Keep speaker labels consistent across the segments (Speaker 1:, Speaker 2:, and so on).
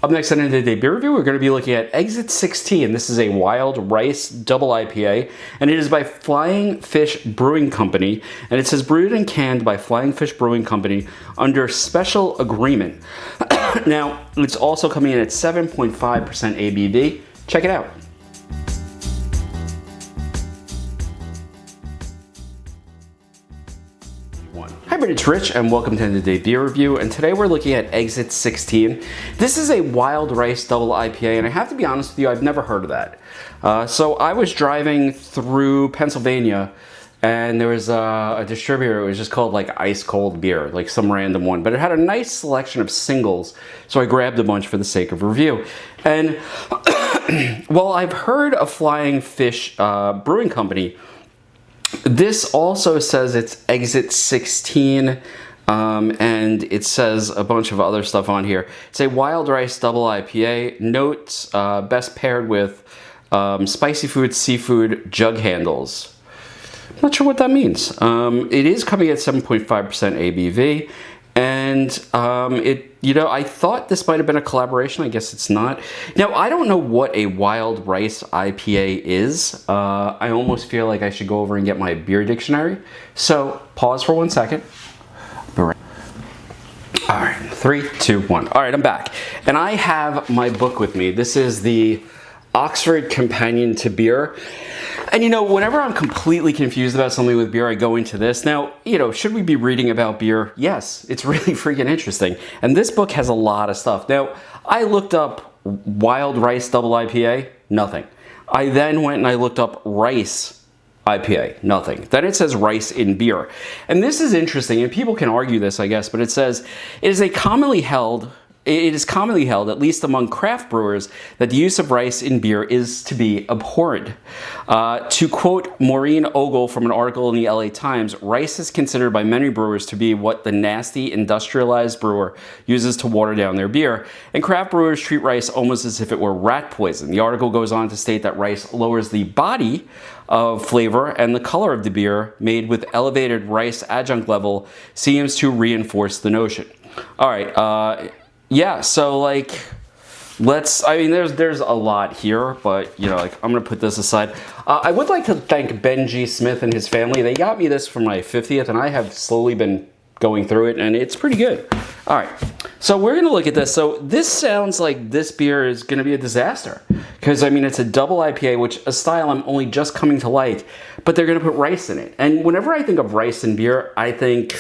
Speaker 1: Up next on today's beer review, we're going to be looking at Exit 16. This is a wild rice double IPA, and it is by Flying Fish Brewing Company, and it says brewed and canned by Flying Fish Brewing Company under special agreement. Now, it's also coming in at 7.5% ABV. Check it out. Hi, it's Rich, and welcome to today's beer review. And today we're looking at Exit 16. This is a wild rice double IPA, and I have to be honest with you, I've never heard of that. So I was driving through Pennsylvania, and there was a distributor. It was just called like ice cold beer, like some random one, but it had a nice selection of singles. So I grabbed a bunch for the sake of review. And well, I've heard of Flying Fish Brewing Company. This also says it's Exit 16, and it says a bunch of other stuff on here. It's a wild rice double IPA. Notes, best paired with spicy food, seafood, jug handles. Not sure what that means. It is coming at 7.5% ABV, and I thought this might have been a collaboration. I guess it's not. Now, I don't know what a wild rice IPA is. I almost feel like I should go over and get my beer dictionary. So, pause for 1 second. All right, 3, 2, 1. All right, I'm back. And I have my book with me. This is the Oxford Companion to Beer. And whenever I'm completely confused about something with beer, I go into this. Now, should we be reading about beer? Yes, it's really freaking interesting. And this book has a lot of stuff. Now, I looked up wild rice double IPA, nothing. I then went and I looked up rice IPA, nothing. Then it says rice in beer. And this is interesting, and people can argue this, I guess, but it says, it is commonly held, at least among craft brewers, that the use of rice in beer is to be abhorred. To quote Maureen Ogle from an article in the LA Times, rice is considered by many brewers to be what the nasty industrialized brewer uses to water down their beer, and craft brewers treat rice almost as if it were rat poison. The article goes on to state that rice lowers the body of flavor, and the color of the beer made with elevated rice adjunct level seems to reinforce the notion. All right, yeah, so there's a lot here, but I'm gonna put this aside. I would like to thank Ben G. Smith and his family. They got me this for my 50th, and I have slowly been going through it, and it's pretty good. All right, so we're gonna look at this. So this sounds like this beer is gonna be a disaster, because it's a double IPA, which a style I'm only just coming to like, but they're gonna put rice in it. And whenever I think of rice in beer, I think,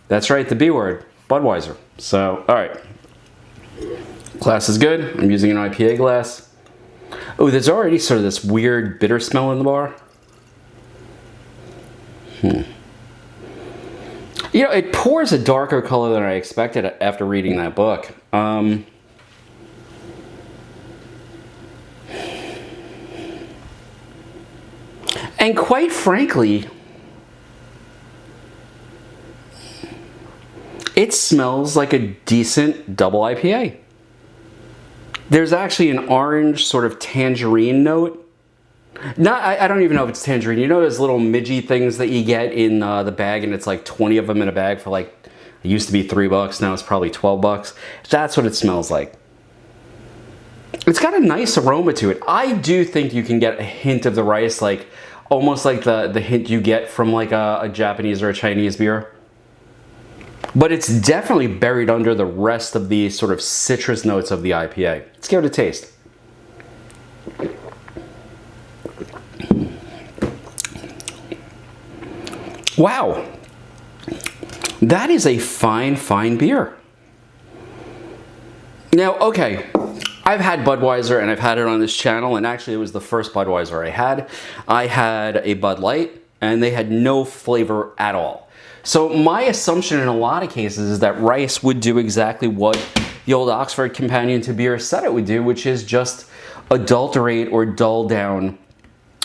Speaker 1: that's right, the B word, Budweiser. So, all right. Glass is good. I'm using an IPA glass. Oh, there's already sort of this weird bitter smell in the bar. It pours a darker color than I expected after reading that book. And quite frankly, it smells like a decent double IPA. There's actually an orange sort of tangerine note. I don't even know if it's tangerine. Those little midgy things that you get in the bag, and it's like 20 of them in a bag for it used to be $3, now it's probably $12. That's what it smells like. It's got a nice aroma to it. I do think you can get a hint of the rice, almost like the hint you get from a Japanese or a Chinese beer. But it's definitely buried under the rest of the sort of citrus notes of the IPA. Let's give it a taste. Wow. That is a fine, fine beer. Now, okay, I've had Budweiser, and I've had it on this channel, and actually it was the first Budweiser I had. I had a Bud Light, and they had no flavor at all. So my assumption in a lot of cases is that rice would do exactly what the old Oxford Companion to Beer said it would do, which is just adulterate or dull down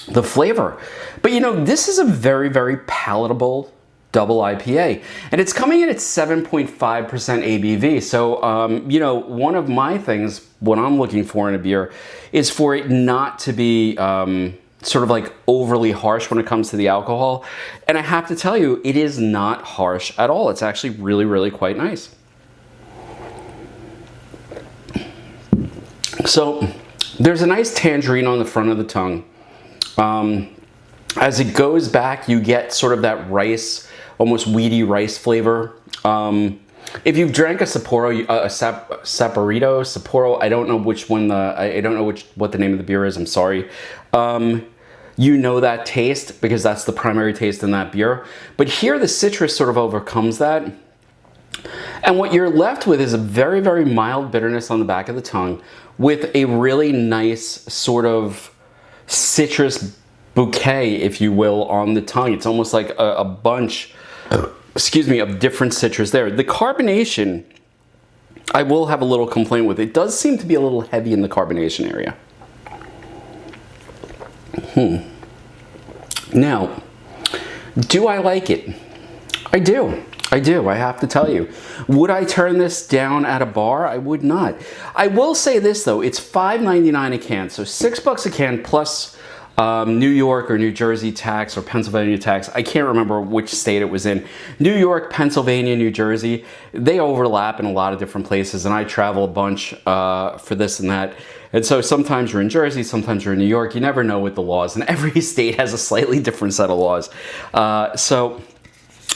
Speaker 1: the flavor. But this is a very, very palatable double IPA, and it's coming in at 7.5% ABV. So, one of my things, what I'm looking for in a beer, is for it not to be sort of overly harsh when it comes to the alcohol. And I have to tell you, it is not harsh at all. It's actually really, really quite nice. So there's a nice tangerine on the front of the tongue. As it goes back, you get sort of that rice, almost weedy rice flavor. If you've drank a Sapporo, Sapporo, I don't know which one I don't know what the name of the beer is. I'm sorry. You know that taste because that's the primary taste in that beer. But here the citrus sort of overcomes that. And what you're left with is a very, very mild bitterness on the back of the tongue with a really nice sort of citrus bouquet, if you will, on the tongue. It's almost like a bunch, excuse me, of different citrus there. The carbonation, I will have a little complaint with. It does seem to be a little heavy in the carbonation area. Now, do I like it? I do. I have to tell you. Would I turn this down at a bar? I would not. I will say this though, it's $5.99 a can, so $6 a can plus New York or New Jersey tax or Pennsylvania tax. I can't remember which state it was in. New York, Pennsylvania, New Jersey, they overlap in a lot of different places, and I travel a bunch for this and that. And so sometimes you're in Jersey, sometimes you're in New York. You never know with the laws, and every state has a slightly different set of laws. So,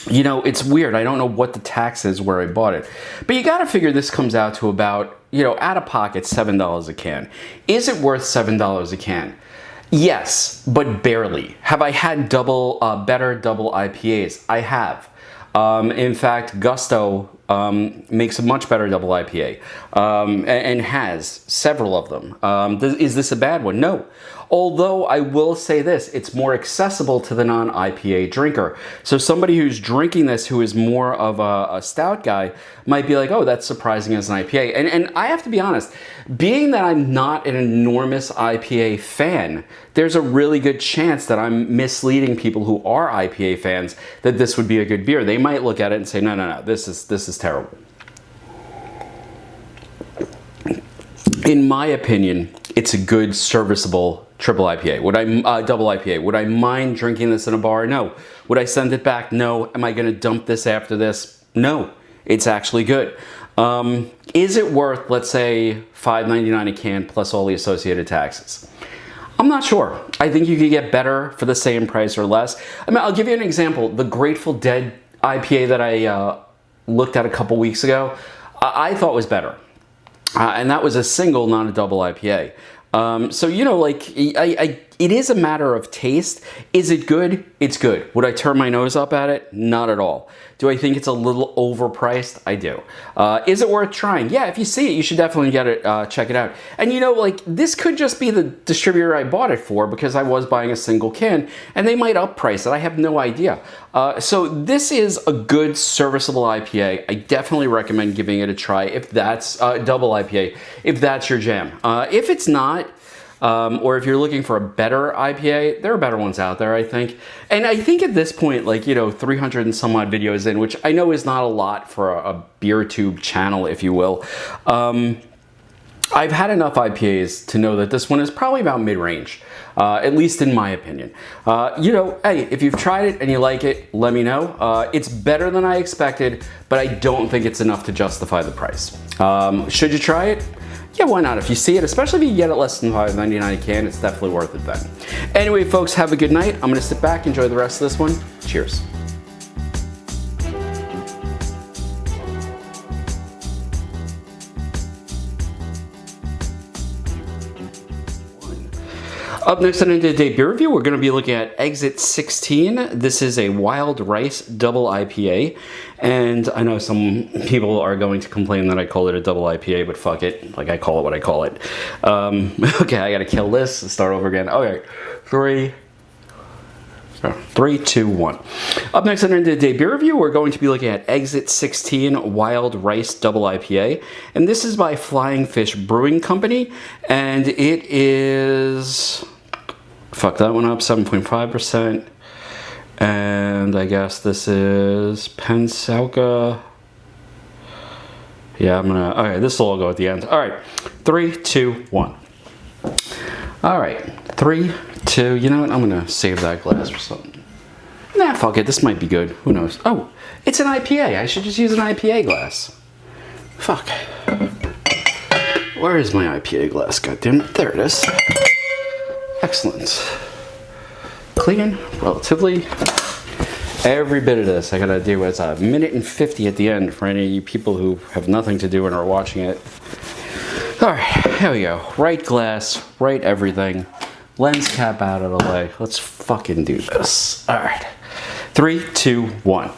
Speaker 1: you know, it's weird. I don't know what the tax is where I bought it. But you got to figure this comes out to about, you know, out of pocket, $7 a can. Is it worth $7 a can? Yes, but barely. Have I had better double IPAs? I have. In fact, Gusto makes a much better double IPA and has several of them. Is this a bad one? No. Although I will say this, it's more accessible to the non-IPA drinker. So somebody who's drinking this who is more of a stout guy might be like, oh, that's surprising as an IPA. And I have to be honest, being that I'm not an enormous IPA fan, there's a really good chance that I'm misleading people who are IPA fans that this would be a good beer. They might look at it and say, no, this is terrible. In my opinion, it's a good, serviceable triple IPA. Double IPA. Would I mind drinking this in a bar? No. Would I send it back? No. Am I going to dump this after this? No. It's actually good. Is it worth, let's say, $5.99 a can plus all the associated taxes? I'm not sure. I think you could get better for the same price or less. I mean, I'll give you an example. The Grateful Dead IPA that I looked at a couple weeks ago, I thought was better. And that was a single, not a double IPA. So, you know, like, it is a matter of taste. Is it good? It's good. Would I turn my nose up at it? Not at all. Do I think it's a little overpriced? I do. Is it worth trying? Yeah, if you see it, you should definitely get it, check it out. And you know, like, this could just be the distributor I bought it for because I was buying a single can, and they might upprice it. I have no idea. So this is a good, serviceable IPA. I definitely recommend giving it a try if that's double IPA, if that's your jam. If it's not, or if you're looking for a better IPA, there are better ones out there, I think. And I think at this point, like, you know, 300 and some odd videos in, which I know is not a lot for a beer tube channel, if you will. I've had enough IPAs to know that this one is probably about mid-range, at least in my opinion. You know, hey, if you've tried it and you like it, let me know. It's better than I expected, but I don't think it's enough to justify the price. Should you try it? Yeah, why not? If you see it, especially if you get it less than $5.99 a can, it's definitely worth it then. Anyway, folks, have a good night. I'm going to sit back, enjoy the rest of this one. Cheers. Up next on today's beer review, we're going to be looking at Exit 16. This is a wild rice double IPA, and I know some people are going to complain that I call it a double IPA, but fuck it, like I call it what I call it. Okay, I got to kill this, start over again. Okay, 3, 2, 1. Up next on today's beer review, we're going to be looking at Exit 16 Wild Rice Double IPA, and this is by Flying Fish Brewing Company, and it is, fuck that one up, 7.5%, and I guess this is Pensauca. Yeah, okay, this will all go at the end. All right, 3, 2, 1. All right, 3, 2, you know what? I'm gonna save that glass for something. Nah, fuck it, this might be good. Who knows? Oh, it's an IPA. I should just use an IPA glass. Fuck. Where is my IPA glass? Goddammit. There it is. Excellent. Clean, relatively. Every bit of this I gotta do is a minute and 50 at the end for any of you people who have nothing to do and are watching it. Alright, here we go. Right glass, right everything. Lens cap out of the way. Let's fucking do this. Alright. 3, 2, 1.